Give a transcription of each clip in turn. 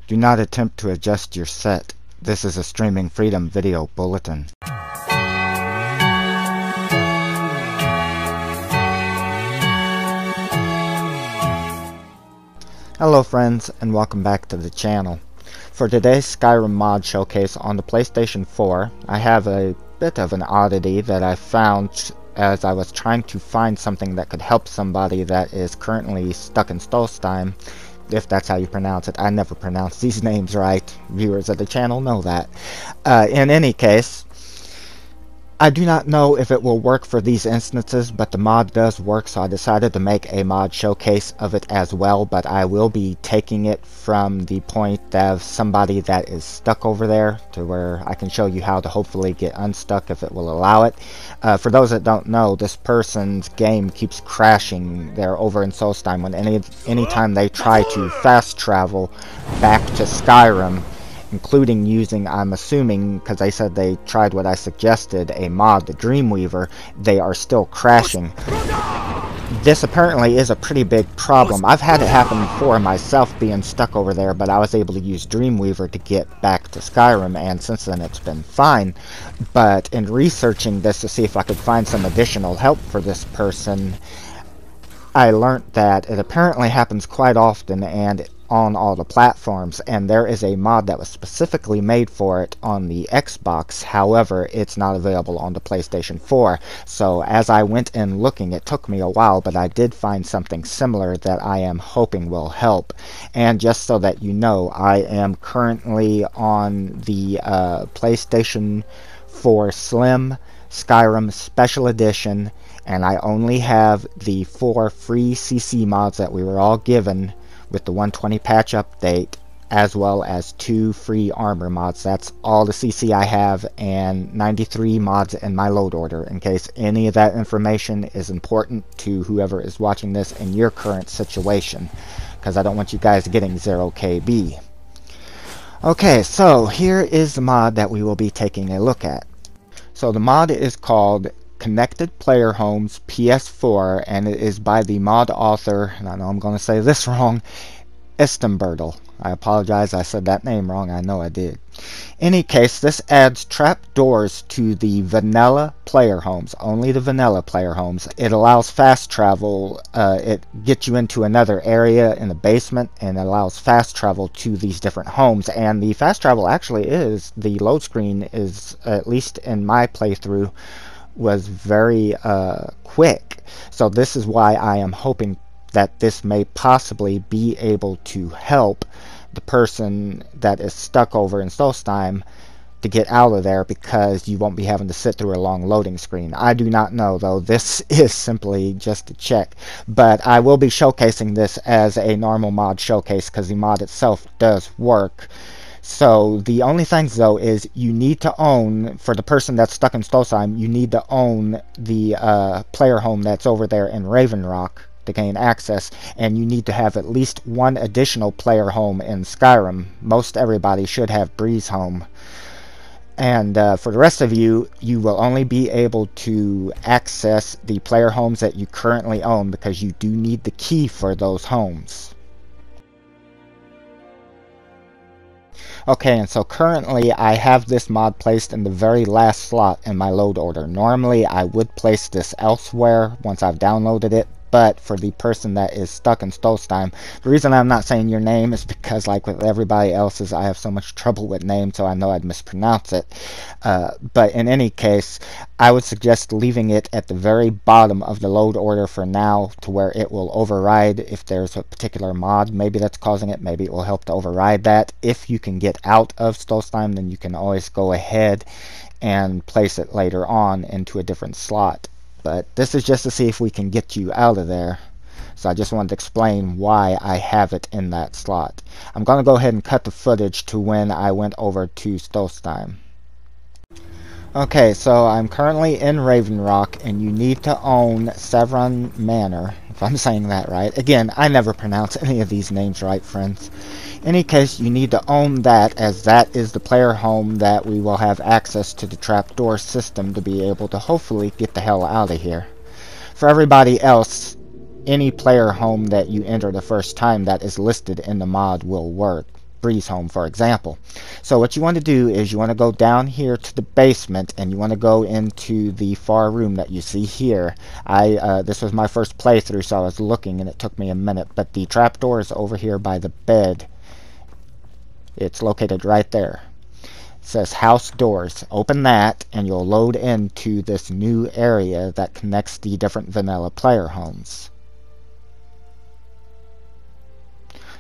Do not attempt to adjust your set. This is a Streaming Freedom video bulletin. Hello friends, and welcome back to the channel. For today's Skyrim mod showcase on the PlayStation 4, I have a bit of an oddity that I found as I was trying to find something that could help somebody that is currently stuck in Solstheim, if that's how you pronounce it. I never pronounce these names right. Viewers of the channel know that. In any case, I do not know if it will work for these instances, but the mod does work, so I decided to make a mod showcase of it as well, but I will be taking it from the point of somebody that is stuck over there to where I can show you how to hopefully get unstuck if it will allow it. For those that don't know, this person's game keeps crashing there over in Solstheim when anytime they try to fast travel back to Skyrim, including using, I'm assuming, because they said they tried what I suggested, a mod, the Dreamweaver, they are still crashing. This apparently is a pretty big problem. I've had it happen before myself being stuck over there, but I was able to use Dreamweaver to get back to Skyrim, and since then it's been fine. But in researching this to see if I could find some additional help for this person, I learned that it apparently happens quite often and on all the platforms, and there is a mod that was specifically made for it on the Xbox. However, it's not available on the PlayStation 4. So as I went in looking, it took me a while, but I did find something similar that I am hoping will help. And just so that you know, I am currently on the PlayStation 4 Slim Skyrim Special Edition, and I only have the 4 free CC mods that we were all given with the 120 patch update, as well as 2 free armor mods. That's all the CC I have, and 93 mods in my load order, in case any of that information is important to whoever is watching this in your current situation, because I don't want you guys getting 0 KB. Okay, so here is the mod that we will be taking a look at. So the mod is called Connected Player Homes PS4, and it is by the mod author, and I know I'm going to say this wrong, estemburdel. I apologize, I said that name wrong, I know I did. In any case, this adds trapdoors to the vanilla player homes, only the vanilla player homes. It allows fast travel, it gets you into another area in the basement, and it allows fast travel to these different homes. And the fast travel actually is, the load screen is, at least in my playthrough, was very quick. So this is why I am hoping that this may possibly be able to help the person that is stuck over in Solstheim to get out of there, because you won't be having to sit through a long loading screen. I do not know, though. This is simply just a check, but I will be showcasing this as a normal mod showcase because the mod itself does work. So the only things, though, is you need to own, for the person that's stuck in Solstheim, you need to own the player home that's over there in Raven Rock to gain access, and you need to have at least one additional player home in Skyrim. Most everybody should have Breeze Home. And for the rest of you, you will only be able to access the player homes that you currently own, because you do need the key for those homes. Okay, and so currently I have this mod placed in the very last slot in my load order. Normally I would place this elsewhere once I've downloaded it, but for the person that is stuck in Solstheim, the reason I'm not saying your name is because, like with everybody else's, I have so much trouble with names, so I know I'd mispronounce it. But in any case, I would suggest leaving it at the very bottom of the load order for now, to where it will override if there's a particular mod maybe that's causing it. Maybe it will help to override that. If you can get out of Solstheim, then you can always go ahead and place it later on into a different slot. But this is just to see if we can get you out of there. So I just wanted to explain why I have it in that slot. I'm going to go ahead and cut the footage to when I went over to Solstheim. Okay, so I'm currently in Raven Rock, and you need to own Sevron Manor, if I'm saying that right. Again, I never pronounce any of these names right, friends. In any case, you need to own that, as that is the player home that we will have access to the trapdoor system to be able to hopefully get the hell out of here. For everybody else, any player home that you enter the first time that is listed in the mod will work. Breeze Home, for example. So what you want to do is you want to go down here to the basement, and you want to go into the far room that you see here. This was my first playthrough, so I was looking and it took me a minute, but the trapdoor is over here by the bed. It's located right there. It says house doors. Open that and you'll load into this new area that connects the different vanilla player homes.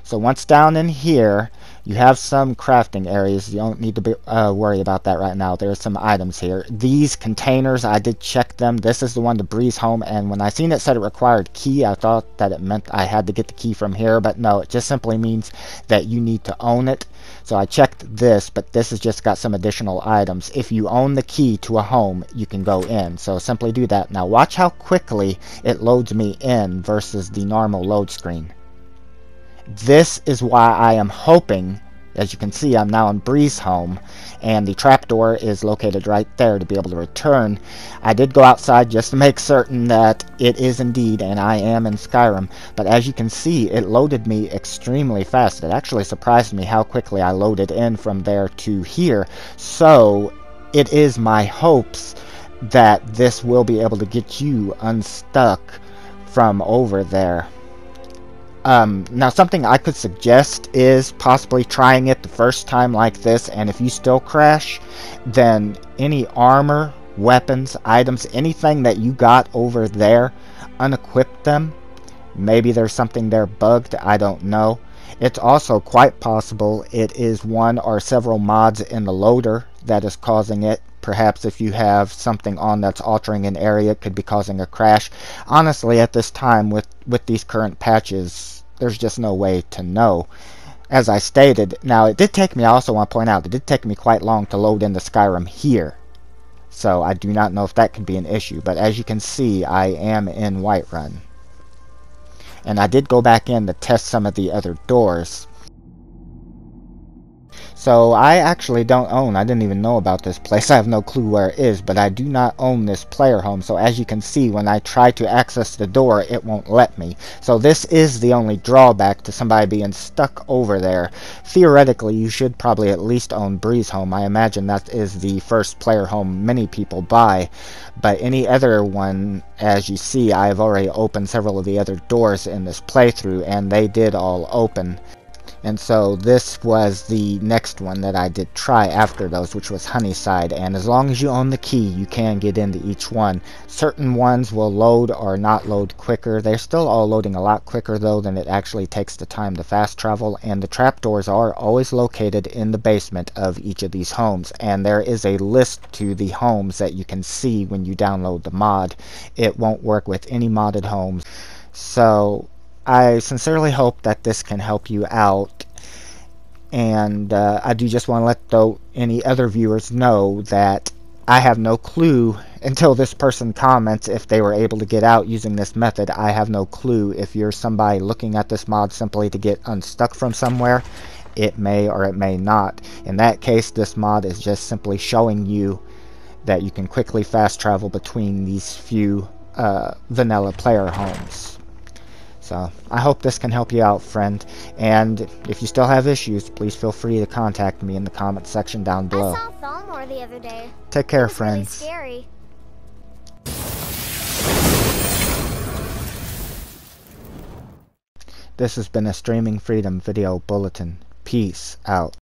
So once down in here, you have some crafting areas. You don't need to worry about that right now. There are some items here. These containers, I did check them. This is the one to Breeze Home, and when I seen it said it required key, I thought that it meant I had to get the key from here, but no, it just simply means that you need to own it. So I checked this, but this has just got some additional items. If you own the key to a home, you can go in. So simply do that. Now watch how quickly it loads me in versus the normal load screen. This is why I am hoping, as you can see, I'm now in Breeze Home, and the trapdoor is located right there to be able to return. I did go outside just to make certain that it is indeed, and I am in Skyrim, but as you can see, it loaded me extremely fast. It actually surprised me how quickly I loaded in from there to here, so it is my hopes that this will be able to get you unstuck from over there. Now something I could suggest is possibly trying it the first time like this, and if you still crash, then any armor, weapons, items, anything that you got over there, unequip them. Maybe there's something there bugged, I don't know. It's also quite possible it is one or several mods in the loader that is causing it. Perhaps if you have something on that's altering an area, it could be causing a crash. Honestly, at this time, with these current patches, there's just no way to know. As I stated, now it did take me, I also want to point out, it did take me quite long to load into Skyrim here. So I do not know if that could be an issue. But as you can see, I am in Whiterun. And I did go back in to test some of the other doors. So I actually don't own, I didn't even know about this place. I have no clue where it is, but I do not own this player home. So as you can see, when I try to access the door, it won't let me. So this is the only drawback to somebody being stuck over there. Theoretically, you should probably at least own Breeze Home. I imagine that is the first player home many people buy. But any other one, as you see, I have already opened several of the other doors in this playthrough, and they did all open. And so this was the next one that I did try after those, which was Honeyside. And as long as you own the key, you can get into each one. Certain ones will load or not load quicker. They're still all loading a lot quicker, though, than it actually takes the time to fast travel. And the trapdoors are always located in the basement of each of these homes. And there is a list to the homes that you can see when you download the mod. It won't work with any modded homes. So I sincerely hope that this can help you out, and I do just want to let any other viewers know that I have no clue until this person comments if they were able to get out using this method. I have no clue if you're somebody looking at this mod simply to get unstuck from somewhere. It may or it may not. In that case, this mod is just simply showing you that you can quickly fast travel between these few vanilla player homes. So I hope this can help you out, friend. And if you still have issues, please feel free to contact me in the comment section down below. I saw Thalmor the other day. Take care, friends. Really scary. This has been a Streaming Freedom Video Bulletin. Peace out.